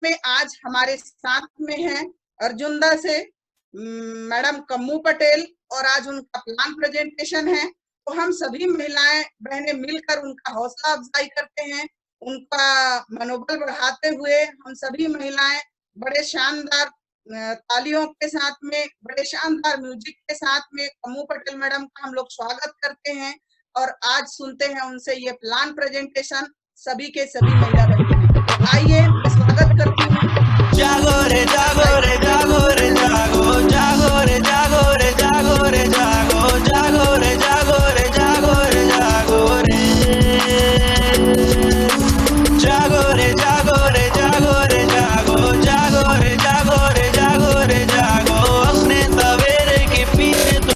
में आज हमारे साथ में हैं अर्जुनदा से मैडम कम्मू पटेल, और आज उनका प्लान प्रेजेंटेशन है। तो हम सभी महिलाएं बहनें मिलकर उनका हौसला अफजाई करते हैं, उनका मनोबल बढ़ाते हुए हम सभी महिलाएं बड़े शानदार तालियों के साथ में, बड़े शानदार म्यूजिक के साथ में कम्मू पटेल मैडम का हम लोग स्वागत करते हैं और आज सुनते हैं उनसे ये प्लान प्रेजेंटेशन सभी के सभी महिला बहनों। तो आइए मैं स्वागत करती हूँ। जागो रे जागो रे जागो रे जागो, जागो रे जागो रे जागो रे जागो, जागो रे जागो रे जागो रे जागो रे, जागो रे जागो रे जागो रे जागो, जागो रे जागो रे जागो रे जागो, अपने सवेरे के पीछे तो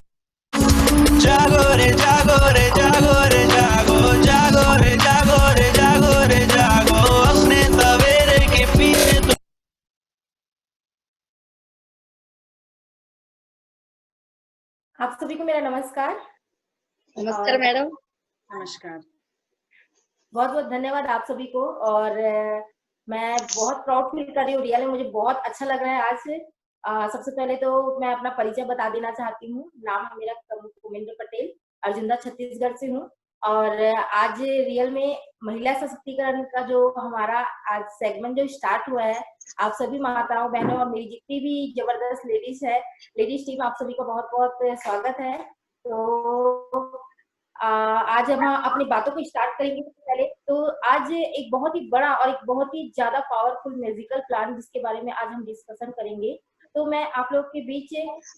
जागो रे जागो रे जागो रे जागो, जागो रे जागो रे जागो रे जागो, अपने सवेरे के पीछे तो आप सभी को मेरा नमस्कार। नमस्कार मैडम। नमस्कार। बहुत बहुत धन्यवाद आप सभी को। और मैं बहुत प्राउड फील कर रही हूँ, रियली मुझे बहुत अच्छा लग रहा है आज से। सबसे पहले तो मैं अपना परिचय बता देना चाहती हूँ। नाम है मेरा कुमेंद्र पटेल, अर्जुनदा छत्तीसगढ़ से हूँ। और आज रियल में महिला सशक्तिकरण का जो हमारा आज सेगमेंट जो स्टार्ट हुआ है, आप सभी माताओं बहनों और मेरी जितनी भी जबरदस्त लेडीज है, लेडीज टीम, आप सभी का बहुत बहुत स्वागत है। तो आज हम अपनी बातों को स्टार्ट करेंगे। पहले तो आज एक बहुत ही बड़ा और एक बहुत ही ज्यादा पावरफुल म्यूजिकल प्लान जिसके बारे में आज हम डिस्कशन करेंगे। तो मैं आप लोग के बीच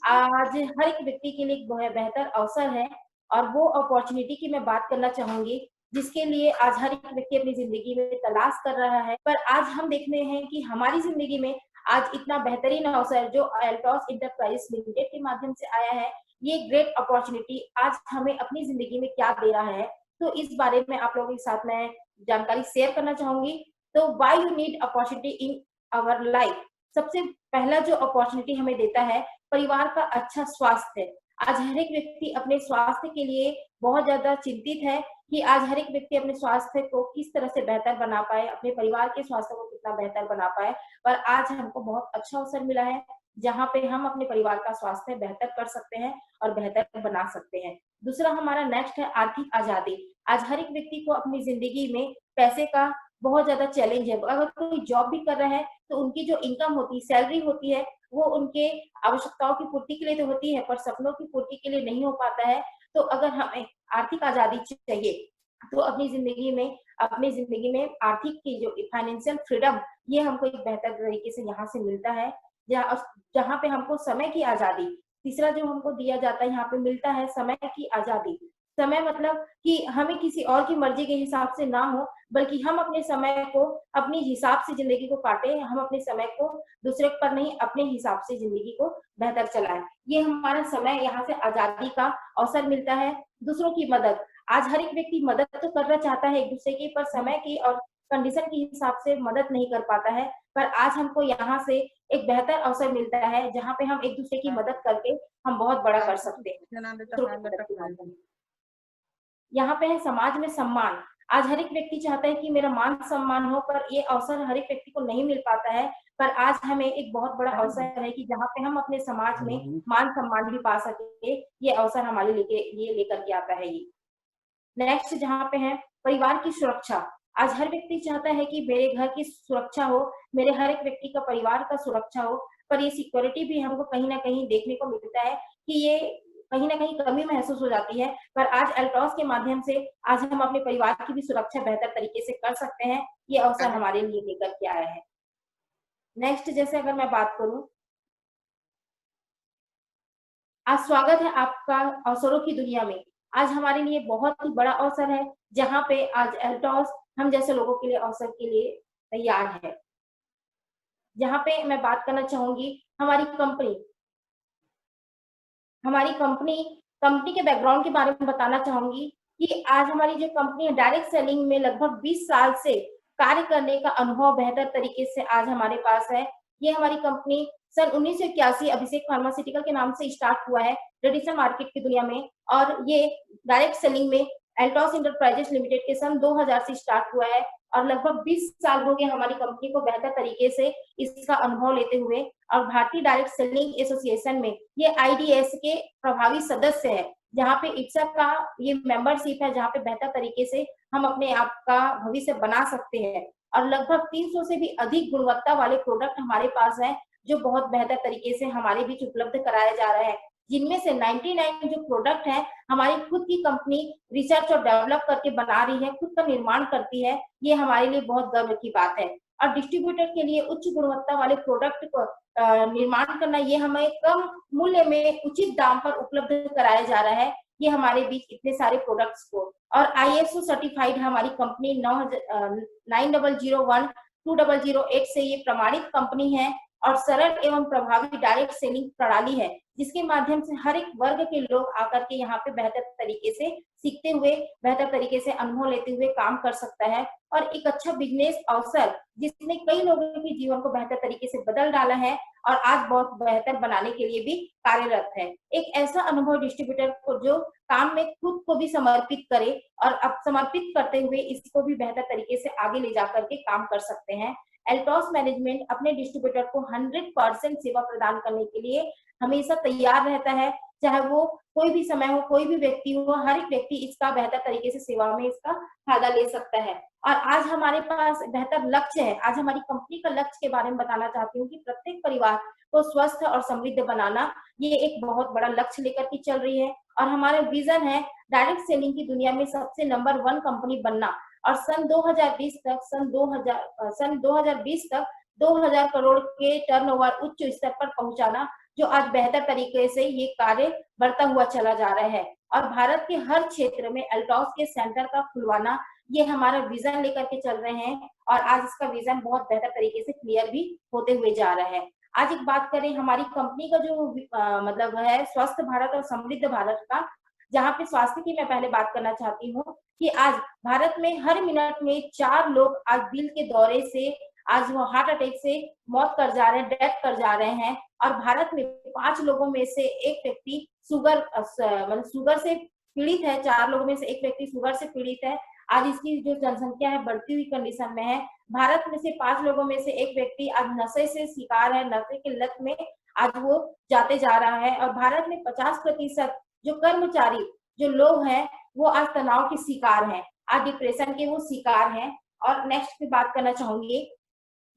आज हर एक व्यक्ति के लिए एक बेहतर अवसर है और वो अपॉर्चुनिटी की मैं बात करना चाहूंगी जिसके लिए आज हर एक व्यक्ति अपनी जिंदगी में तलाश कर रहा है। पर आज हम देखते हैं कि हमारी जिंदगी में आज इतना बेहतरीन अवसर जो एल्टॉस इंटरप्राइजेस लिमिटेड के माध्यम से आया है, ये ग्रेट अपॉर्चुनिटी आज हमें अपनी जिंदगी में क्या दे रहा है, तो इस बारे में आप लोगों के साथ मैं जानकारी शेयर करना चाहूंगी। तो why you need opportunity in our life. सबसे पहला जो अपॉर्चुनिटी हमें देता है परिवार का अच्छा स्वास्थ्य। आज हर एक व्यक्ति अपने स्वास्थ्य के लिए बहुत ज्यादा चिंतित है कि आज हर एक व्यक्ति अपने स्वास्थ्य को किस तरह से बेहतर बना पाए, अपने परिवार के स्वास्थ्य को कितना बेहतर बना पाए। पर आज हमको बहुत अच्छा अवसर मिला है जहाँ पे हम अपने परिवार का स्वास्थ्य बेहतर कर सकते हैं और बेहतर बना सकते हैं। दूसरा हमारा नेक्स्ट है आर्थिक आजादी। आज हर एक व्यक्ति को अपनी जिंदगी में पैसे का बहुत ज्यादा चैलेंज है। अगर कोई जॉब भी कर रहा है तो उनकी जो इनकम होती है, सैलरी होती है, वो उनके आवश्यकताओं की पूर्ति के लिए तो होती है पर सपनों की पूर्ति के लिए नहीं हो पाता है। तो अगर हमें आर्थिक आजादी चाहिए तो अपनी जिंदगी में आर्थिक की जो फाइनेंशियल फ्रीडम, ये हमको एक बेहतर तरीके से यहाँ से मिलता है जहाँ पे हमको समय की आजादी। तीसरा जो हमको दिया जाता है यहाँ पे मिलता है समय की आजादी। समय मतलब कि हमें किसी और की मर्जी के हिसाब से ना हो, बल्कि हम अपने समय को अपने हिसाब से जिंदगी को काटे। हम अपने समय को दूसरे पर नहीं, अपने हिसाब से जिंदगी को बेहतर चलाएं। ये हमारा समय, यहाँ से आजादी का अवसर मिलता है। दूसरों की मदद। आज हर एक व्यक्ति मदद तो करना चाहता है एक दूसरे की, पर समय की और कंडीशन के हिसाब से मदद नहीं कर पाता है। पर आज हमको यहाँ से एक बेहतर अवसर मिलता है जहाँ पे हम एक दूसरे की मदद करके हम बहुत बड़ा कर सकते हैं। यहाँ पे है समाज में सम्मान। आज हर एक व्यक्ति चाहता है कि मेरा मान सम्मान हो, पर ये अवसर हर एक व्यक्ति को नहीं मिल पाता है। पर आज हमें एक बहुत बड़ा अवसर है कि जहाँ पे हम अपने समाज में मान सम्मान भी पा सके, ये अवसर हमारे लिए लेकर के आता है। ये नेक्स्ट जहाँ पे है परिवार की सुरक्षा। आज हर व्यक्ति चाहता है कि मेरे घर की सुरक्षा हो, मेरे हर एक व्यक्ति का परिवार का सुरक्षा हो, पर ये सिक्योरिटी भी हमको कहीं ना कहीं देखने को मिलता है कि ये कहीं ना कहीं कमी महसूस हो जाती है। पर आज एल्टॉस के माध्यम से आज हम अपने परिवार की भी सुरक्षा बेहतर तरीके से कर सकते हैं। ये अवसर हमारे लिए लेकर के आया है। नेक्स्ट जैसे अगर मैं बात करूं, आज स्वागत है आपका अवसरों की दुनिया में। आज हमारे लिए बहुत ही बड़ा अवसर है जहाँ पे आज एल्टॉस हम जैसे लोगों के लिए अवसर के लिए तैयार है। जहाँ पे मैं बात करना चाहूंगी हमारी कंपनी के बैकग्राउंड के बारे में बताना चाहूंगी कि आज हमारी जो कंपनी है डायरेक्ट सेलिंग में लगभग 20 साल से कार्य करने का अनुभव बेहतर तरीके से आज हमारे पास है। ये हमारी कंपनी सन 1981 अभिषेक फार्मास्यूटिकल के नाम से स्टार्ट हुआ है ट्रेडिशनल मार्केट की दुनिया में, और ये डायरेक्ट सेलिंग में एल्टॉस इंटरप्राइजेस लिमिटेड के सन 2000 से स्टार्ट हुआ है और लगभग 20 साल हो गए हमारी कंपनी को बेहतर तरीके से इसका अनुभव लेते हुए। और भारतीय डायरेक्ट सेलिंग एसोसिएशन में ये IDS के प्रभावी सदस्य है, जहाँ पे इप्सा का ये मेंबरशिप है, जहाँ पे बेहतर तरीके से हम अपने आप का भविष्य बना सकते हैं। और लगभग 300 से भी अधिक गुणवत्ता वाले प्रोडक्ट हमारे पास हैं, जो बहुत बेहतर तरीके से हमारे बीच उपलब्ध कराया जा रहा है, जिनमें से 99 जो प्रोडक्ट है हमारी खुद की कंपनी रिसर्च और डेवलप करके बना रही है, खुद का निर्माण करती है। ये हमारे लिए बहुत गर्व की बात है। और डिस्ट्रीब्यूटर के लिए उच्च गुणवत्ता वाले प्रोडक्ट को निर्माण करना, ये हमें कम मूल्य में उचित दाम पर उपलब्ध कराया जा रहा है, ये हमारे बीच इतने सारे प्रोडक्ट्स को। और ISO सर्टिफाइड हमारी कंपनी 9001-2008 से ये प्रमाणित कंपनी है और सरल एवं प्रभावी डायरेक्ट सेलिंग प्रणाली है, जिसके माध्यम से हर एक वर्ग के लोग आकर के यहाँ पे बेहतर तरीके से सीखते हुए, बेहतर तरीके से अनुभव लेते हुए काम कर सकता है। और एक अच्छा बिजनेस अवसर जिसने कई लोगों के जीवन को बेहतर तरीके से बदल डाला है और आज बहुत बेहतर बनाने के लिए भी कार्यरत है। एक ऐसा अनुभव डिस्ट्रीब्यूटर को जो काम में खुद को भी समर्पित करे और अब समर्पित करते हुए इसको भी बेहतर तरीके से आगे ले जाकर के काम कर सकते हैं। एल्टॉस मैनेजमेंट अपने डिस्ट्रीब्यूटर को 100% सेवा प्रदान करने के लिए हमेशा तैयार रहता है, चाहे वो कोई भी समय हो, कोई भी व्यक्ति हो, हर एक व्यक्ति इसका बेहतर तरीके से सेवा में इसका फायदा ले सकता है। और आज हमारे पास बेहतर लक्ष्य है। आज हमारी कंपनी का लक्ष्य के बारे में बताना चाहती हूँ कि प्रत्येक परिवार को स्वस्थ और समृद्ध बनाना, ये एक बहुत बड़ा लक्ष्य लेकर के चल रही है। और हमारा विजन है डायरेक्ट सेलिंग की दुनिया में सबसे नंबर 1 कंपनी बनना और सन 2020 तक 2000 करोड़ के टर्नओवर उच्च स्तर पर पहुंचाना, जो आज बेहतर तरीके से ये कार्य बढ़ता हुआ चला जा रहा है। और भारत के हर क्षेत्र में एल्टॉस के सेंटर का खुलवाना, ये हमारा विजन लेकर के चल रहे हैं और आज इसका विजन बहुत बेहतर तरीके से क्लियर भी होते हुए जा रहा है। आज एक बात करें हमारी कंपनी का जो मतलब है स्वस्थ भारत और समृद्ध भारत का, जहाँ पे स्वास्थ्य की मैं पहले बात करना चाहती हूँ कि आज भारत में हर मिनट में 4 लोग आज दिल के दौरे से, आज वो हार्ट अटैक से मौत कर जा रहे हैं, डेथ कर जा रहे हैं। और भारत में 5 लोगों में से एक व्यक्ति शुगर से पीड़ित है, 4 लोगों में से एक व्यक्ति शुगर से पीड़ित है। आज इसकी जो जनसंख्या है बढ़ती हुई कंडीशन में है। भारत में से 5 लोगों में से एक व्यक्ति आज नशे से शिकार है, नशे के लत में आज वो जाते जा रहा है। और भारत में 50% जो कर्मचारी जो लोग हैं वो आज तनाव के शिकार हैं, आज डिप्रेशन के वो शिकार हैं। और नेक्स्ट पे बात करना चाहूंगी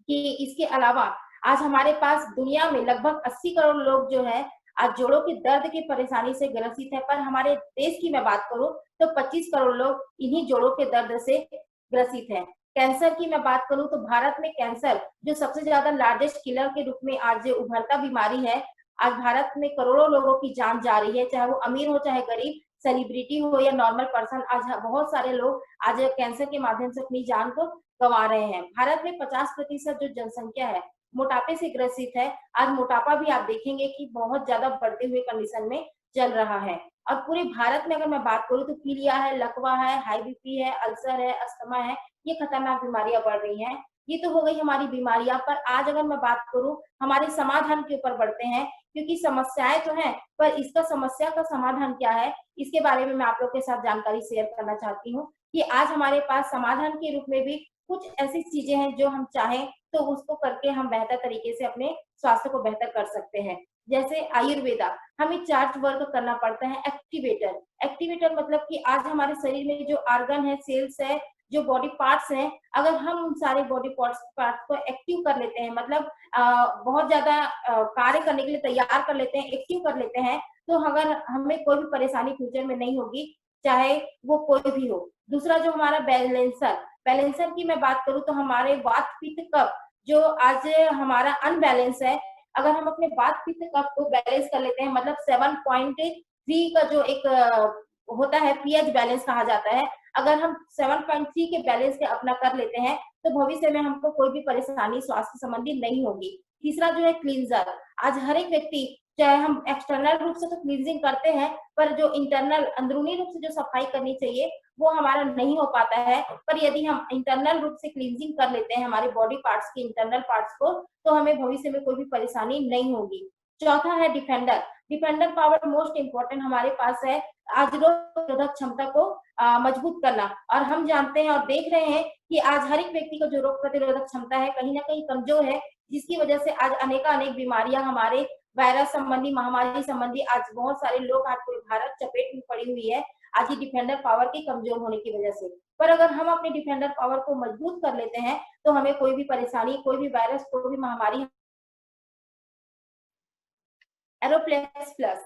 कि इसके अलावा आज हमारे पास दुनिया में लगभग 80 करोड़ लोग जो है आज जोड़ों के दर्द की परेशानी से ग्रसित है, पर हमारे देश की मैं बात करूं तो 25 करोड़ लोग इन्हीं जोड़ों के दर्द से ग्रसित हैं। कैंसर की मैं बात करूं तो भारत में कैंसर जो सबसे ज्यादा लार्जेस्ट किलर के रूप में आज उभरता बीमारी है, आज भारत में करोड़ों लोगों की जान जा रही है, चाहे वो अमीर हो चाहे गरीब, सेलिब्रिटी हो या नॉर्मल पर्सन। आज बहुत सारे लोग आज कैंसर के माध्यम से अपनी जान को गंवा रहे हैं। भारत में 50% जो जनसंख्या है मोटापे से ग्रसित है। आज मोटापा भी आप देखेंगे कि बहुत ज्यादा बढ़ते हुए कंडीशन में चल रहा है। और पूरे भारत में अगर मैं बात करूं तो पीलिया है, लकवा है, हाई बीपी है, अल्सर है, अस्थमा है, ये खतरनाक बीमारियां बढ़ रही हैं। ये तो हो गई हमारी बीमारियां, पर आज अगर मैं बात करूं हमारे समाधान के ऊपर बढ़ते हैं, क्योंकि समस्याएं तो हैं पर इसका समस्या का समाधान क्या है इसके बारे में मैं आप लोग के साथ जानकारी शेयर करना चाहती हूँ कि आज हमारे पास समाधान के रूप में भी कुछ ऐसी चीजें हैं जो हम चाहें तो उसको करके हम बेहतर तरीके से अपने स्वास्थ्य को बेहतर कर सकते हैं। जैसे आयुर्वेदा, हमें 4 वर्क करना पड़ता है। एक्टिवेटर मतलब कि आज हमारे शरीर में जो ऑर्गन है, सेल्स है, जो बॉडी पार्ट्स हैं, अगर हम उन सारे बॉडी पार्ट्स को एक्टिव कर लेते हैं, मतलब बहुत ज्यादा कार्य करने के लिए तैयार कर लेते हैं, एक्टिव कर लेते हैं, तो अगर हमें कोई भी परेशानी फ्यूचर में नहीं होगी, चाहे वो कोई भी हो। दूसरा जो हमारा बैलेंसर की मैं बात करूं तो हमारे वात पित्त कफ जो आज हमारा अनबैलेंस है, अगर हम अपने वात पित्त कफ को बैलेंस कर लेते हैं, मतलब 7.3 का जो एक होता है पीएच बैलेंस कहा जाता है, अगर हम 7.3 के बैलेंस के अपना कर लेते हैं तो भविष्य में हमको कोई भी परेशानी स्वास्थ्य संबंधी नहीं होगी। तीसरा जो है क्लींजर, आज हर एक व्यक्ति चाहे हम एक्सटर्नल रूप से तो क्लींजिंग करते हैं, पर जो इंटरनल अंदरूनी रूप से जो सफाई करनी चाहिए वो हमारा नहीं हो पाता है। पर यदि हम इंटरनल रूप से क्लींजिंग कर लेते हैं हमारे बॉडी पार्ट्स के इंटरनल पार्ट्स को, तो हमें भविष्य में कोई भी परेशानी नहीं होगी। चौथा है defender, defender power most important हमारे पास है आज रोग प्रतिरोधक क्षमता को मजबूत करना। और हम जानते हैं और देख रहे हैं कि आज हर एक व्यक्ति को जो रोग प्रतिरोधक क्षमता है कहीं ना कहीं कमजोर है, जिसकी वजह से आज अनेक बीमारियां हमारे वायरस संबंधी, महामारी संबंधी आज बहुत सारे लोग, आज पूरे भारत चपेट में पड़ी हुई है आज ये डिफेंडर पावर के कमजोर होने की वजह से। पर अगर हम अपने डिफेंडर पावर को मजबूत कर लेते हैं तो हमें कोई भी परेशानी, कोई भी वायरस, कोई भी महामारी। एरोप्लेक्स प्लस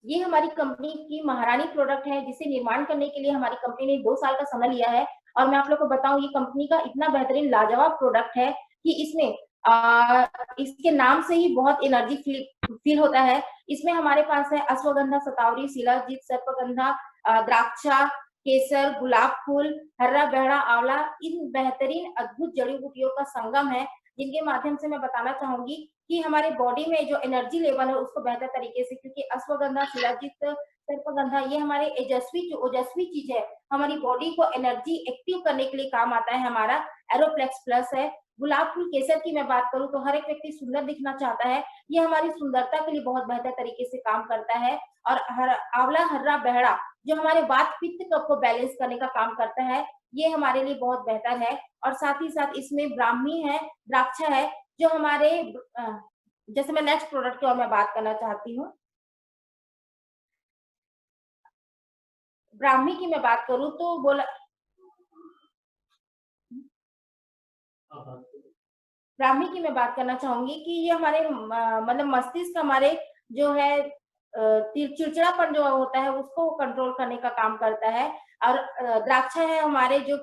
ये हमारी कंपनी की महारानी प्रोडक्ट है, जिसे निर्माण करने के लिए हमारी कंपनी ने 2 साल का समय लिया है। और मैं आप लोग को बताऊं, ये कंपनी का इतना बेहतरीन लाजवाब प्रोडक्ट है कि इसमें इसके नाम से ही बहुत एनर्जी फील होता है। इसमें हमारे पास है अश्वगंधा, शतावरी, शिलाजीत, सर्पगंधा, द्राक्षा, केसर, गुलाब फूल, हर्रा, बहरा, आंवला, इन बेहतरीन अद्भुत जड़ी बूटियों का संगम है, जिनके माध्यम से मैं बताना चाहूंगी कि हमारे बॉडी में जो एनर्जी लेवल है उसको बेहतर तरीके से, क्योंकि अश्वगंधा, शिलाजीत, सर्पगंधा ये हमारे ओजस्वी चीज है, हमारी बॉडी को एनर्जी एक्टिव करने के लिए काम आता है, हमारा एरोप्लेक्स प्लस है। गुलाब फूल केसर की मैं बात करूं तो हर एक व्यक्ति सुंदर दिखना चाहता है, ये हमारी सुंदरता के लिए बहुत बेहतर तरीके से काम करता है। और आंवला, हर्रा, बहरा जो हमारे वात पित्त को बैलेंस करने का काम करता है, ये हमारे लिए बहुत बेहतर है। और साथ ही साथ इसमें ब्राह्मी है, द्राक्षा है, जो हमारे जैसे मैं नेक्स्ट प्रोडक्ट की और मैं बात करना चाहती हूँ। ब्राह्मी की मैं बात करूं तो ब्राह्मी की मैं बात करना चाहूंगी कि ये हमारे मतलब मस्तिष्क, हमारे जो है चिड़चिड़ापन जो होता है उसको कंट्रोल करने का काम करता है। और द्राक्षा है हमारे जो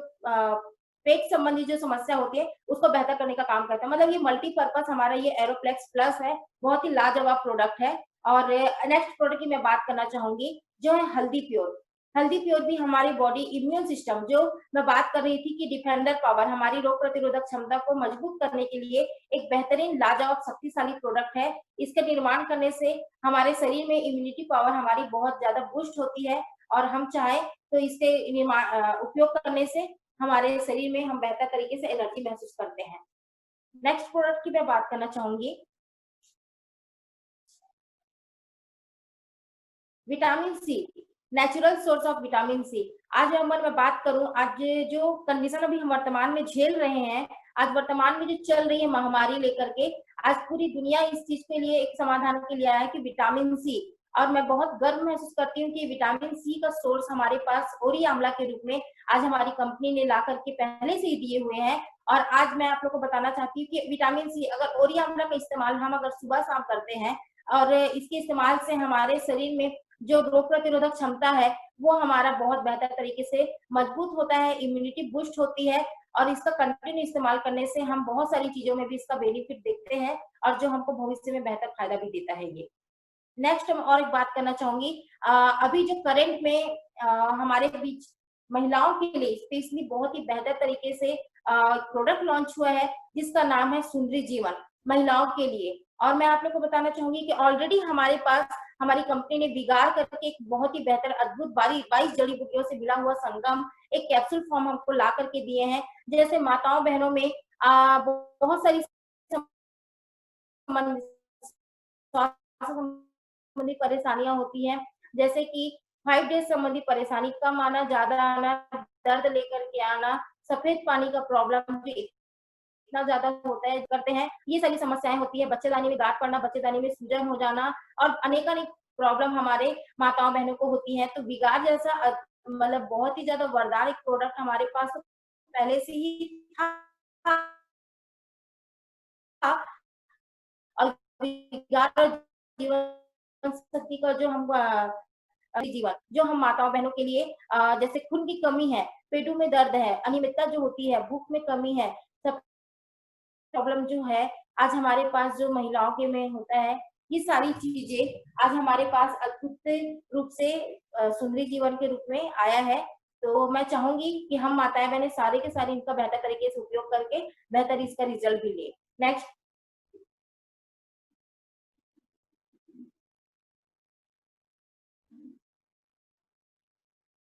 पेट संबंधी जो समस्या होती है उसको बेहतर करने का काम करता है। मतलब ये मल्टीपर्पज हमारा ये एरोप्लेक्स प्लस है, बहुत ही लाजवाब प्रोडक्ट है। और नेक्स्ट प्रोडक्ट की मैं बात करना चाहूंगी जो है हल्दी प्योर। हल्दी प्योर भी हमारी बॉडी इम्यून सिस्टम, जो मैं बात कर रही थी कि डिफेंडर पावर, हमारी रोग प्रतिरोधक क्षमता को मजबूत करने के लिए एक बेहतरीन लाजवाब शक्तिशाली प्रोडक्ट है। इसके निर्माण करने से हमारे शरीर में इम्यूनिटी पावर हमारी बहुत ज्यादा बूस्ट होती है, और हम चाहें तो इसके उपयोग करने से हमारे शरीर में हम बेहतर तरीके से एनर्जी महसूस करते हैं। नेक्स्ट प्रोडक्ट की मैं बात करना चाहूंगी vitamin C, natural source of vitamin C. आज अगर मैं बात करूं, आज जो कंडीशन अभी हम वर्तमान में झेल रहे हैं, आज वर्तमान में जो चल रही है महामारी लेकर के, आज पूरी दुनिया इस चीज के लिए एक समाधान के लिए आया है कि विटामिन सी। और मैं बहुत गर्व महसूस करती हूँ कि विटामिन सी का सोर्स हमारे पास ओरी आंवला के रूप में आज हमारी कंपनी ने ला करके पहले से ही दिए हुए हैं। और आज मैं आप लोग को बताना चाहती हूँ कि विटामिन सी, अगर ओरी आंवला का इस्तेमाल हम अगर सुबह शाम करते हैं और इसके इस्तेमाल से हमारे शरीर में जो रोग प्रतिरोधक क्षमता है वो हमारा बहुत बेहतर तरीके से मजबूत होता है, इम्यूनिटी बूस्ट होती है। और इसका कंटिन्यू इस्तेमाल करने से हम बहुत सारी चीजों में भी इसका बेनिफिट देखते हैं, और जो हमको भविष्य में बेहतर फायदा भी देता है ये। नेक्स्ट मैं और एक बात करना चाहूंगी, अभी जो करंट में हमारे बीच महिलाओं के लिए स्पेशली बहुत ही बेहतर तरीके से प्रोडक्ट लॉन्च हुआ है, जिसका नाम है सुंदरी जीवन, महिलाओं के लिए। और मैं आप लोग को बताना चाहूंगी कि ऑलरेडी हमारे पास हमारी कंपनी ने बिगाड़ करके एक बहुत ही बेहतर अद्भुत 22 जड़ी बूटियों से मिला हुआ संगम, एक कैप्सूल फॉर्म हमको ला करके दिए हैं। जैसे माताओं बहनों में बहुत सारी संबंधी परेशानियां होती हैं, जैसे कि 5 डेज संबंधी परेशानी, कम आना, ज्यादा आना, दर्द लेकर के आना, सफेद पानी का प्रॉब्लम भी इतना ज्यादा होता है करते हैं, ये सारी समस्याएं होती है। बच्चेदानी में गांठ पड़ना, बच्चेदानी में सूजन हो जाना, और अनेक प्रॉब्लम हमारे माताओं बहनों को होती है। तो विगार जैसा मतलब बहुत ही ज्यादा वरदान एक प्रोडक्ट हमारे पास पहले से ही था। और विगार जीवन शक्ति का जो हम जीवन जो हम माताओं बहनों के लिए जैसे खून की कमी है, पेटों में दर्द है, अनियमितता जो होती है, भूख में कमी है, सब प्रॉब्लम जो है आज हमारे पास जो महिलाओं के में होता है, ये सारी चीजें आज हमारे पास अद्भुत रूप से सुंदरी जीवन के रूप में आया है। तो मैं चाहूंगी कि हम माताएं बहनें सारे के सारे इनका बेहतर तरीके से उपयोग करके बेहतर इसका रिजल्ट भी ले। नेक्स्ट,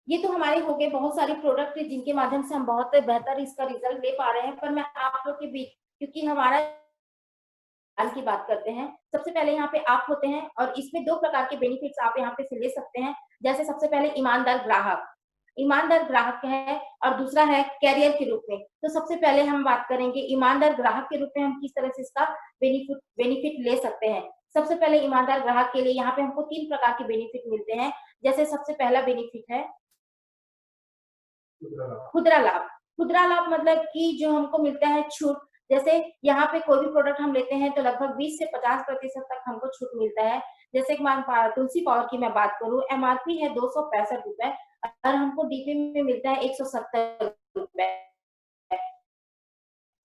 ये तो हमारे हो गए बहुत सारे प्रोडक्ट जिनके माध्यम से हम बहुत बेहतर इसका रिजल्ट ले पा रहे हैं। पर मैं आप लोग के बीच, क्योंकि हमारा की बात करते हैं। सबसे पहले यहाँ पे आप होते हैं और इसमें 2 प्रकार के बेनिफिट्स आप यहाँ पे से ले सकते हैं। जैसे सबसे पहले ईमानदार ग्राहक है और दूसरा है कैरियर के रूप में। तो सबसे पहले हम बात करेंगे ईमानदार ग्राहक के रूप में हम किस तरह से इसका बेनिफिट ले सकते हैं। सबसे पहले ईमानदार ग्राहक के लिए यहाँ पे हमको 3 प्रकार के बेनिफिट मिलते हैं। जैसे सबसे पहला बेनिफिट है खुदरा लाभ मतलब कि जो हमको मिलता है छूट। जैसे यहाँ पे कोई भी प्रोडक्ट हम लेते हैं तो लगभग 20 से 50% तक हमको छूट मिलता है। जैसे तुलसी पावर की मैं बात करूं, एमआरपी है 265 रुपए और हमको डीपी में मिलता है 170 रुपए।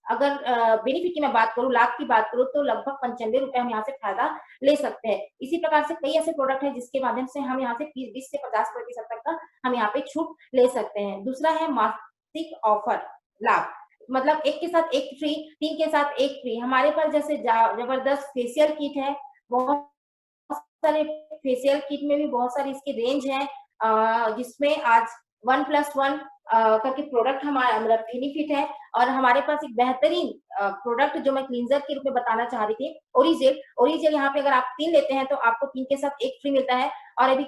अगर बेनिफिट की मैं बात करूं, लाभ की बात करूं तो लगभग 95 रुपए हम यहाँ से फायदा ले सकते हैं। इसी प्रकार से कई ऐसे प्रोडक्ट हैं जिसके माध्यम से हम यहाँ से 20 से 50% तक का हम यहाँ पे छूट ले सकते हैं। दूसरा है मासिक ऑफर लाभ, मतलब 1 के साथ 1 फ्री, 3 के साथ 1 फ्री। हमारे पास जैसे जबरदस्त फेशियल किट है, बहुत सारे फेशियल किट में भी बहुत सारी इसकी रेंज है, जिसमें आज 1+1 करके प्रोडक्ट हमारा मतलब बेनिफिट है। और हमारे पास एक बेहतरीन प्रोडक्ट जो मैं क्लींजर के रूप में बताना चाह रही थी, ओरिजेल यहाँ पे अगर आप 3 लेते हैं तो आपको 3 के साथ 1 फ्री मिलता है। और अभी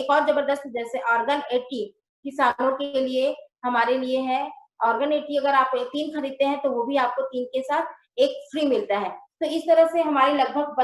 एक और जबरदस्त जैसे ऑर्गन 80 किसानों के लिए हमारे लिए है, ऑर्गन 80 अगर आप 3 खरीदते हैं तो वो भी आपको 3 के साथ 1 फ्री मिलता है। तो इस तरह से हमारे लगभग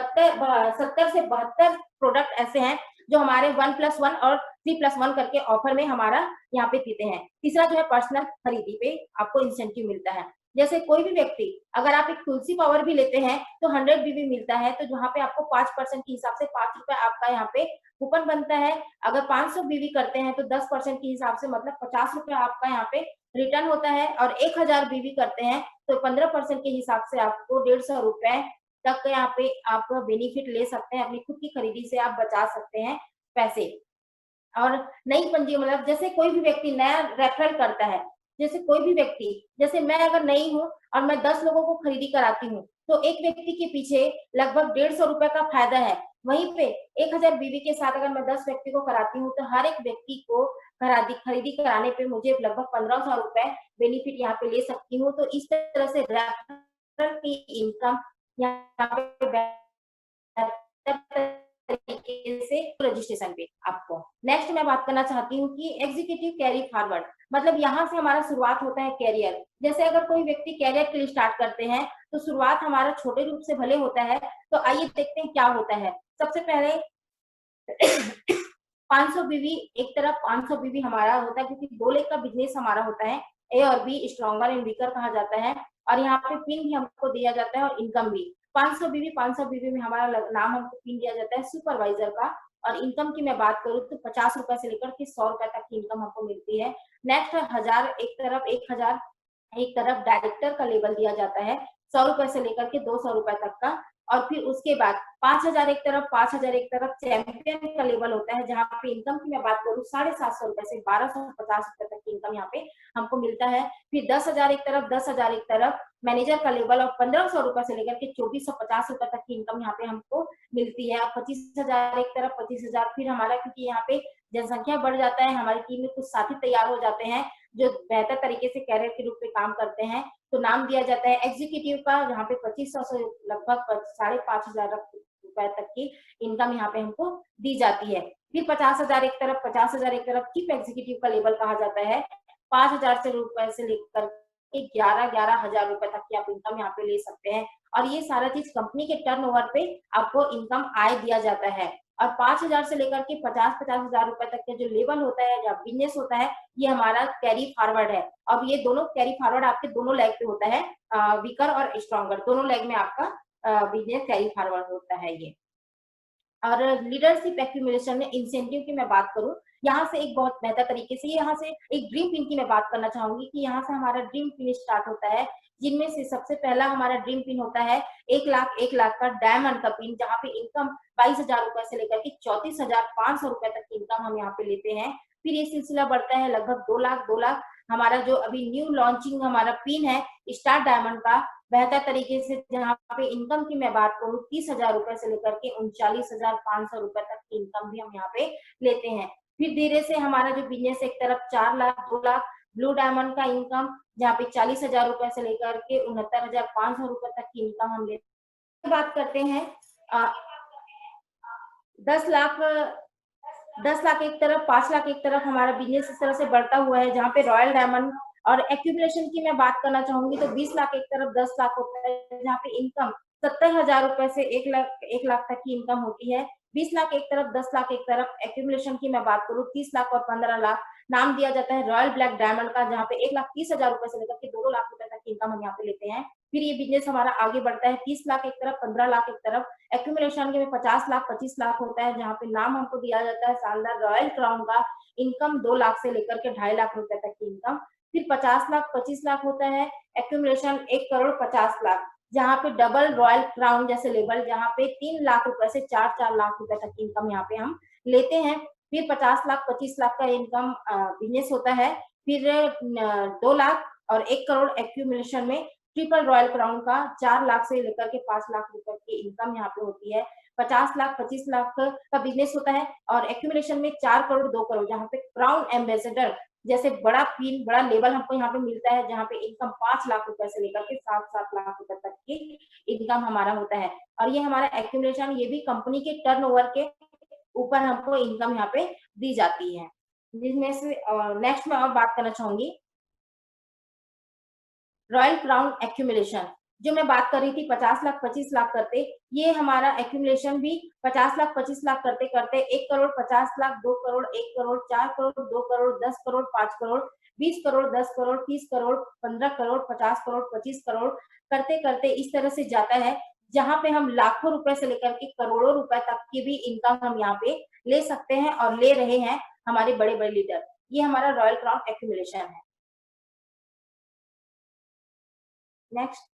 70 से 72 प्रोडक्ट ऐसे हैं जो हमारे 1+1 और 3+1 करके ऑफर में हमारा यहाँ पे देते हैं। तीसरा जो है पर्सनल खरीदी पे आपको इंसेंटिव मिलता है। जैसे कोई भी व्यक्ति अगर आप एक तुलसी पावर भी लेते हैं तो 100 बीबी मिलता है, तो जहाँ पे आपको 5% के हिसाब से 5 रुपए आपका यहाँ पे कूपन बनता है। अगर 500 बीबी करते हैं तो 10% के हिसाब से मतलब 50 रुपए आपका यहाँ पे रिटर्न होता है। और 1000 बीबी करते हैं तो 15% के हिसाब से आपको 150 रुपए तक यहाँ पे आप बेनिफिट ले सकते हैं। अपनी खुद की खरीदी से आप बचा सकते हैं पैसे। और नई पंजी मतलब जैसे कोई भी व्यक्ति नया रेफरल करता है, जैसे कोई भी व्यक्ति, जैसे मैं अगर नई हूँ और मैं 10 लोगों को खरीदी कराती हूँ तो एक व्यक्ति के पीछे लगभग 150 रुपए का फायदा है। वहीं पे 1000 बीबी के साथ अगर मैं 10 व्यक्ति को कराती हूँ तो हर एक व्यक्ति को खरीदी कराने पे मुझे लगभग 1500 रुपए बेनिफिट यहाँ पे ले सकती हूँ। तो इस तरह से रेफरल की इनकम यहाँ पे तरीके से रजिस्ट्रेशन पे आपको। नेक्स्ट मैं बात करना चाहती हूँ कि एग्जीक्यूटिव कैरी फॉरवर्ड, मतलब यहाँ से हमारा शुरुआत होता है कैरियर। जैसे अगर कोई व्यक्ति कैरियर के लिए स्टार्ट करते हैं तो शुरुआत हमारा छोटे रूप से भले होता है, तो आइए देखते हैं क्या होता है। सबसे पहले 500 बीवी एक तरफ 500 बीवी हमारा होता है, क्योंकि 2 लेग का बिजनेस हमारा होता है। ए और बी स्ट्रॉन्गर एंड वीकर कहा जाता है। और यहाँ पे पिन भी हमको दिया जाता है और इनकम भी। 500 बीवी में हमारा नाम हमको पिन दिया जाता है सुपरवाइजर का। और इनकम की मैं बात करूँ तो 50 रुपए से लेकर के 100 रुपए तक की इनकम हमको मिलती है। नेक्स्ट 1000 एक तरफ, 1000 एक तरफ डायरेक्टर का लेवल दिया जाता है 100 रुपए से लेकर के 200 रुपए तक का। और फिर उसके बाद 5000 एक तरफ, 5000 एक तरफ चैंपियन का लेवल होता है, जहाँ पे इनकम की मैं बात करूँ 750 रुपए से 1250 रुपए तक की इनकम यहाँ पे हमको मिलता है। फिर 10,000 एक तरफ, 10,000 एक तरफ मैनेजर का लेवल और 1500 रुपए से लेकर के 2450 रुपए तक की इनकम यहाँ पे हमको मिलती है। 25,000 एक तरफ, 25,000 फिर हमारा, क्योंकि यहाँ पे जनसंख्या बढ़ जाता है, हमारी टीम में कुछ साथी तैयार हो जाते हैं जो बेहतर तरीके से कैरियर के रूप में काम करते हैं, तो नाम दिया जाता है एग्जीक्यूटिव का, जहाँ पे 2500 से लगभग 5,500 रुपए तक की इनकम यहाँ पे हमको दी जाती है। फिर 50,000 एक तरफ, 50,000 एक तरफ चीफ एग्जीक्यूटिव का लेवल कहा जाता है। 5,000 रुपए से लेकर 11,000 रुपए तक की आप इनकम यहाँ पे ले सकते हैं। और ये सारा चीज कंपनी के टर्नओवर पे आपको इनकम आय दिया जाता है। और 5,000 से लेकर के 50,000 रुपए तक का जो लेवल होता है, जो बिजनेस होता है, ये हमारा कैरी फॉरवर्ड है। अब ये दोनों कैरी फॉरवर्ड आपके दोनों लेग पे होता है, वीकर और स्ट्रॉन्गर दोनों लेग में आपका बिजनेस कैरी फॉरवर्ड होता है ये। और लीडरशिप एक्यूमुलेशन में इंसेंटिव की मैं बात करूं, यहाँ से एक बहुत बेहतर तरीके से, यहाँ से एक ड्रीम पिन की मैं बात करना चाहूंगी कि यहाँ से हमारा ड्रीम पिन स्टार्ट होता है, जिनमें से सबसे पहला हमारा ड्रीम पिन होता है 1 लाख का डायमंड का पिन, जहाँ पे इनकम 22,000 रुपए से लेकर के 34,500 रुपए तक की इनकम हम यहाँ पे लेते हैं। फिर ये सिलसिला बढ़ता है लगभग 2 लाख। हमारा जो अभी न्यू लॉन्चिंग हमारा पिन है स्टार डायमंड का, बेहतर तरीके से, जहाँ पे इनकम की मैं बात करूँ 30,000 रुपए से लेकर के 39,500 रुपए तक की इनकम भी हम यहाँ पे लेते हैं। फिर धीरे से हमारा जो बिजनेस एक तरफ 4 लाख, 2 लाख ब्लू डायमंड का इनकम, जहाँ पे 40,000 रुपए से लेकर के 69,500 रुपए तक की इनकम हम लेते बात करते हैं 10 लाख एक तरफ, 5 लाख एक तरफ हमारा बिजनेस इस तरह से बढ़ता हुआ है, जहाँ पे रॉयल डायमंड और एक्यूमुलेशन की मैं बात करना चाहूंगी तो 20 लाख एक तरफ 10 लाख होता है, जहाँ पे इनकम 70,000 रुपए से 1 लाख तक की इनकम होती है। 20 लाख एक तरफ 10 लाख एक तरफ। एक्यूमुलेशन की मैं बात करूँ 30 लाख और 15 लाख। नाम दिया जाता है रॉयल ब्लैक डायमंड का, जहाँ पे 1,30,000 रुपए से लेकर के 2 लाख रुपए तक की इनकम हम यहाँ पे लेते हैं। फिर ये बिजनेस हमारा आगे बढ़ता है 30 लाख एक तरफ, 15 लाख एक तरफ। एक्यूमुलेशन के में 50 लाख 25 लाख होता है, जहाँ पे नाम हमको दिया जाता है शानदार रॉयल क्राउन का। इनकम 2 लाख से लेकर के 2.5 लाख रुपए तक की इनकम। फिर 50 लाख 25 लाख होता है। एक्यूमुलेशन 1 करोड़ 50 लाख, जहाँ पे डबल रॉयल क्राउन जैसे लेवल, जहाँ पे 3 लाख रुपए से 4 लाख रुपए तक की इनकम यहाँ पे हम लेते हैं। फिर 50 लाख 25 लाख का इनकम बिजनेस होता है। फिर 2 लाख और 1 करोड़ एक्यूमुलेशन में ट्रिपल रॉयल क्राउन का 4 लाख से लेकर के 5 लाख रुपए की इनकम यहाँ पे होती है। 50 लाख 25 लाख का बिजनेस होता है और एक्यूमुलेशन में 4 करोड़ 2 करोड़, जहाँ पे क्राउन एम्बेसडर जैसे बड़ा फील बड़ा लेवल हमको यहाँ पे मिलता है, जहाँ पे इनकम 5 लाख रुपए से लेकर के 7 लाख रुपए तक की इनकम हमारा होता है। और ये हमारा एक्यूमुलेशन, ये भी कंपनी के टर्नओवर के ऊपर हमको इनकम यहाँ पे दी जाती है। जिसमें से नेक्स्ट में और बात करना चाहूंगी रॉयल क्राउन एक्यूमुलेशन। जो मैं बात कर रही थी 50 लाख 25 लाख करते, ये हमारा एक्यूमुलेशन भी 50 लाख 25 लाख करते करते 1 करोड़ 50 लाख 2 करोड़ 1 करोड़ 4 करोड़ 2 करोड़ 10 करोड़ 5 करोड़ 20 करोड़ 10 करोड़ 30 करोड़ 15 करोड़ 50 करोड़ 25 करोड़ करते करते इस तरह से जाता है, जहां पे हम लाखों रुपए से लेकर के करोड़ों रुपए तक की भी इनकम हम यहाँ पे ले सकते हैं और ले रहे हैं हमारे बड़े बड़े लीडर। ये हमारा रॉयल क्राउन एक्यूमुलेशन है। नेक्स्ट,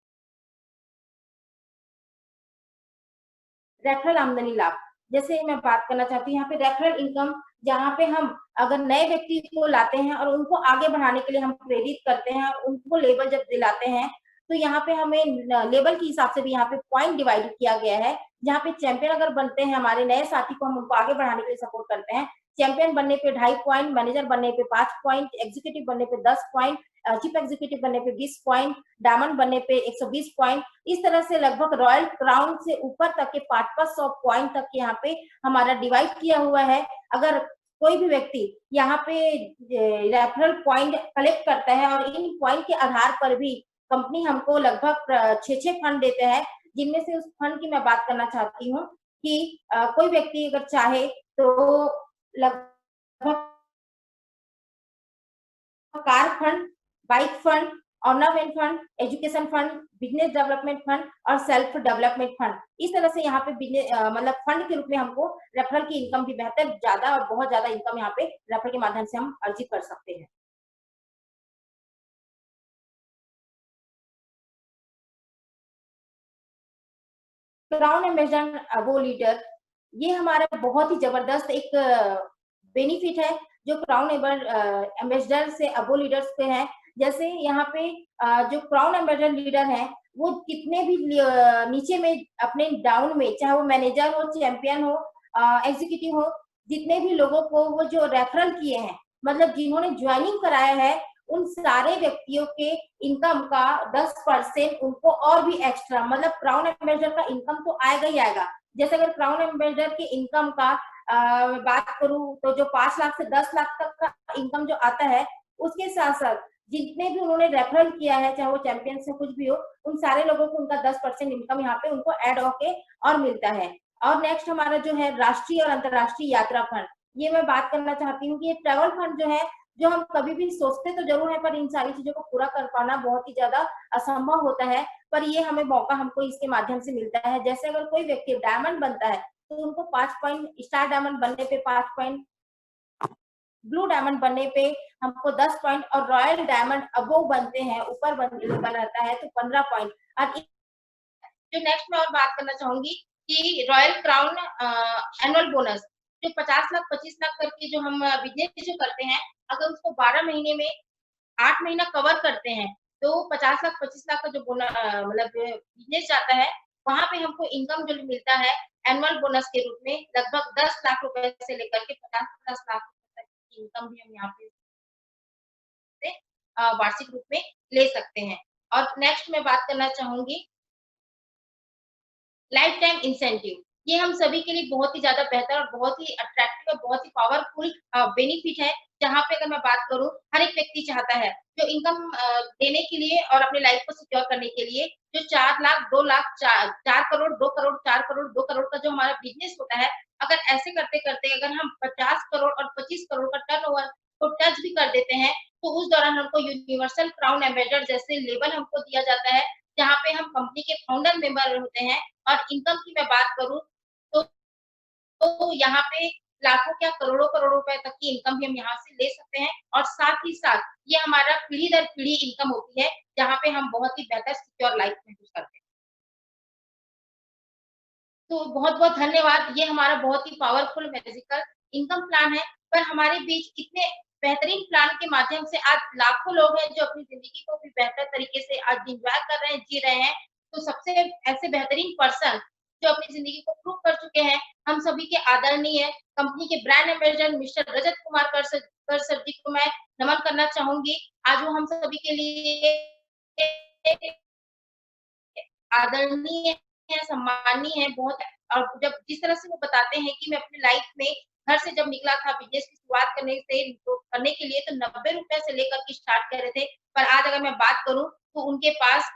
रेफरल आमदनी लाभ। जैसे मैं बात करना चाहती हूँ यहाँ पे रेफरल इनकम, जहाँ पे हम अगर नए व्यक्ति को लाते हैं और उनको आगे बढ़ाने के लिए हम प्रेरित करते हैं, उनको लेबल जब दिलाते हैं तो यहाँ पे हमें लेबल के हिसाब से भी यहाँ पे पॉइंट डिवाइड किया गया है, जहाँ पे चैंपियन अगर बनते हैं हमारे नए साथी को, हम उनको आगे बढ़ाने के लिए सपोर्ट करते हैं। चैंपियन बनने पे 2.5 पॉइंट, मैनेजर बनने पे 5 पॉइंट, एग्जीक्यूटिव बनने पे 10 पॉइंट, चीफ एग्जीक्यूटिव बनने पे 20 पॉइंट, डायमंड बनने पे 120 पॉइंट। इस तरह से लगभग रॉयल क्राउन से ऊपर तक के 500 पॉइंट तक के यहाँ पे हमारा डिवाइड किया हुआ है। अगर कोई भी व्यक्ति यहाँ पे रेफरल पॉइंट कलेक्ट करता है और इन पॉइंट के आधार पर भी कंपनी हमको लगभग 6 फंड देते हैं, जिनमें से उस फंड की मैं बात करना चाहती हूँ कि कोई व्यक्ति अगर चाहे तो लगभग car fund, bike fund, ornament fund, education fund, business development fund और सेल्फ डेवलपमेंट फंड, इस तरह से यहाँ पे बिजनेस मतलब फंड के रूप में हमको रेफरल की इनकम भी बेहतर ज्यादा और बहुत ज्यादा इनकम यहाँ पे रेफरल के माध्यम से हम अर्जित कर सकते हैं। क्राउन एम्बेसडर अबो लीडर, ये हमारा बहुत ही जबरदस्त एक बेनिफिट है जो क्राउन एम्बेसडर से अबो लीडर्स पे है। जैसे यहाँ पे जो क्राउन एम्बेसडर लीडर है वो कितने भी नीचे में अपने डाउन में, चाहे वो मैनेजर हो, चैंपियन हो, एग्जीक्यूटिव हो, जितने भी लोगों को वो जो रेफरल किए हैं, मतलब जिन्होंने ज्वाइनिंग कराया है, उन सारे व्यक्तियों के इनकम का 10% उनको और भी एक्स्ट्रा, मतलब क्राउन एम्बेसडर का इनकम तो आएगा ही आएगा। जैसे अगर क्राउन एम्बेसडर की इनकम का बात करूं तो जो 5 लाख से 10 लाख तक का इनकम जो आता है, उसके साथ साथ जितने भी उन्होंने रेफरल किया है, चाहे वो चैंपियन से कुछ भी हो, उन सारे लोगों को उनका 10% इनकम यहाँ पे उनको ऐड होके और मिलता है। और नेक्स्ट हमारा जो है राष्ट्रीय और अंतरराष्ट्रीय यात्रा फंड, ये मैं बात करना चाहती हूँ कि ये ट्रेवल फंड जो है, जो हम कभी भी सोचते तो जरूर है पर इन सारी चीजों को पूरा कर पाना बहुत ही ज्यादा असंभव होता है, पर ये हमें मौका हमको इसके माध्यम से मिलता है। जैसे अगर कोई व्यक्ति डायमंड बनता है तो उनको 5 पॉइंट, स्टार डायमंड बनने पे 5 पॉइंट, ब्लू डायमंड बनने पे हमको 10 पॉइंट और रॉयल डायमंड अबोव बनते हैं, ऊपर बन रहता है तो 15 पॉइंट। और जो नेक्स्ट में और बात करना चाहूंगी कि रॉयल क्राउन एनुअल बोनस, जो 50 लाख 25 लाख करके जो हम बिजनेस जो करते हैं, अगर उसको 12 महीने में 8 महीना कवर करते हैं तो 50 लाख 25 लाख का जो मतलब बिजनेस जाता है, वहां पे हमको इनकम जो मिलता है एनुअल बोनस के रूप में लगभग 10 लाख रुपए से लेकर के 50 लाख रुपए तक की इनकम भी हम यहाँ पे वार्षिक रूप में ले सकते हैं। और नेक्स्ट मैं बात करना चाहूंगी लाइफ टाइम इंसेंटिव, ये हम सभी के लिए बहुत ही ज्यादा बेहतर और बहुत ही अट्रैक्टिव और बहुत ही पावरफुल बेनिफिट है, जहाँ पे अगर मैं बात करूँ, हर एक व्यक्ति चाहता है जो इनकम देने के लिए और अपने लाइफ को सिक्योर करने के लिए, जो 4 लाख, 2 लाख, 4 करोड़, 2 करोड़, 4 करोड़, 2 करोड़ का जो हमारा बिजनेस होता है, अगर ऐसे करते-करते अगर हम 50 करोड़ और 25 करोड़ का टर्नओवर को टच भी कर देते हैं, तो उस दौरान हमको यूनिवर्सल क्राउन एम्बेसडर जैसे लेबल हमको दिया जाता है, जहाँ पे हम कंपनी के फाउंडर मेंबर होते हैं। और इनकम की मैं बात करूँ तो यहाँ पे लाखों क्या करोड़ों-करोड़ों रुपए तक की इनकम भी हम यहाँ से ले सकते हैं और साथ ही साथ ये हमारा पीढ़ी दर पीढ़ी इनकम होती है, जहाँ पे हम बहुत ही बेहतर सिक्योर लाइफ महसूस करते हैं। तो बहुत-बहुत धन्यवाद। ये हमारा बहुत ही पावरफुल मैजिकल इनकम प्लान है, पर हमारे बीच इतने बेहतरीन प्लान के माध्यम से आज लाखों लोग हैं जो अपनी ज़िंदगी को भी बेहतर तरीके से आज एन्जॉय कर रहे हैं, जी रहे हैं। तो सबसे ऐसे बेहतरीन पर्सन जो अपनी ज़िंदगी को प्रूव कर चुके हैं, हम सभी के आदरणीय कंपनी के brand ambassador mister Rajat Kumar कर सर जी को मैं नमन करना चाहूँगी। आज वो हम सभी के लिए आदरणीय है, सम्माननीय है बहुत। और जब जिस तरह से वो बताते हैं कि मैं अपनी लाइफ में घर से जब निकला था बिज़नेस की शुरुआत करने के लिए तो ₹90 से लेकर के स्टार्ट कर रहे थे। पर आज अगर मैं बात करूँ तो उनके पास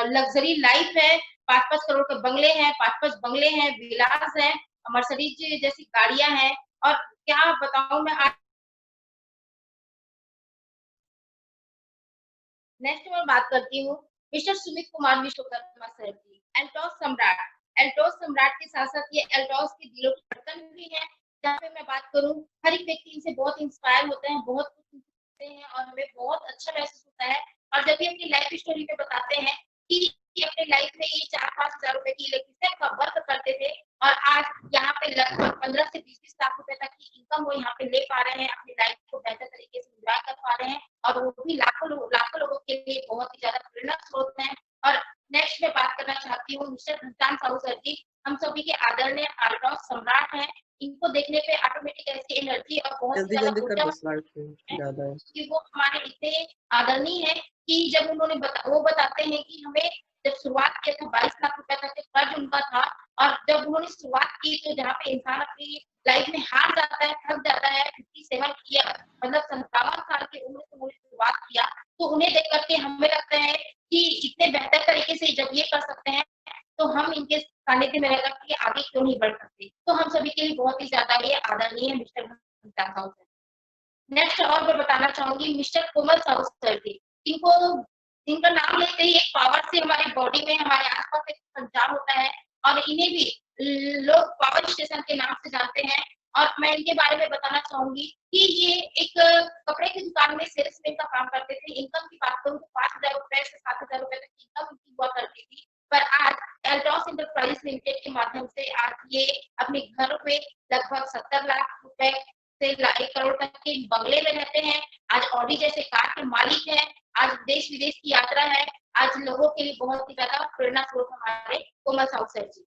लग्ज़री लाइफ है, 5-5 करोड़ के बंगले हैं, 5-5 बंगले हैं, विलास हैं, मर्सिडीज़ जैसी गाड़ियाँ हैं और क्या बताऊँ मैं आज नेक्स्ट मैं बात करती हूँ मिस्टर सुमित कुमार विश्वकर्मा सर की, एल्टॉस सम्राट। एल्टॉस सम्राट के साथ-साथ ये एल्टॉस के दिलों की धड़कन भी हैं, जहाँ पे मैं बात करूँ, हर एक व्यक्ति इनसे बहुत इंस्पायर होते हैं, बहुत कुछ सीखते हैं और हमें बहुत अच्छा महसूस होता है। और जब ये अपनी लाइफ स्टोरी में बताते हैं कि ये अपने लाइफ में ये 4-5 हज़ार रुपए की इलेक्ट्रीशियन का वर्क करते थे और आज यहाँ पे लगभग 15 से 20-20 लाख रुपए तक की इनकम वो यहाँ पे ले पा रहे हैं, अपनी लाइफ को बेहतर तरीके से एन्जॉय कर पा रहे हैं और वो भी लाखों लोगों के लिए बहुत ही ज़्यादा प्रेरणा स्रोत हैं। और नेक्स्ट मैं बात करना चाहती हूँ मिस्टर घनश्याम साहू सर जी, हम सभी के आदरणीय एल्टॉस सम्राट हैं। इनको देखने पे ऑटोमेटिक ऐसी एनर्जी और बहुत ही ज़्यादा ऊर्जा कि वो हमारे इतने आदरणीय हैं कि जब वो बताते हैं कि हमें जब शुरुआत किया था 22 लाख रुपए तक के कर्ज उनका था और जब उन्होंने शुरुआत की तो जहाँ पे इंसान अपनी लाइफ में हार जाता है, थक जाता है, 57 ईयर मतलब 57 साल की उम्र से उन्होंने शुरुआत किया, तो उन्हें देख कर के हमें लगता है कि इतने बेहतर तरीके से जब ये कर सकते हैं, तो हम इनके सानिध्य में रह कर के आगे क्यों नहीं बढ़ सकते? तो हम सभी के लिए बहुत ही ज़्यादा ये आदरणीय mister Ghanshyam Sahu sir. Next और मैं बताना चाहूँगी मिस्टर कोमल साहू सर जी। इनका नाम लेते ही एक पावर से हमारी बॉडी में हमारे आस-पास एक संचार होता है और इन्हें भी लोग पावर स्टेशन के नाम से जानते हैं। और मैं इनके बारे में बताना चाहूँगी कि ये एक कपड़े की दुकान में सेल्समैन का काम करते थे। इनकम की बात करूँ तो ₹5000 से ₹7000 तक की इनकम इनकी हुआ करती थी। पर आज एल्टॉस एंटरप्राइज लिमिटेड के माध्यम से आज ये अपने घर पे लगभग 70 लाख रुपए से 1 करोड़ तक के बंगले में रहते हैं। आज ऑडी जैसे कार के मालिक हैं। आज देश-विदेश की यात्रा है। आज लोगों के लिए बहुत ही ज़्यादा प्रेरणा स्रोत हमारे कोमल साहू सर जी।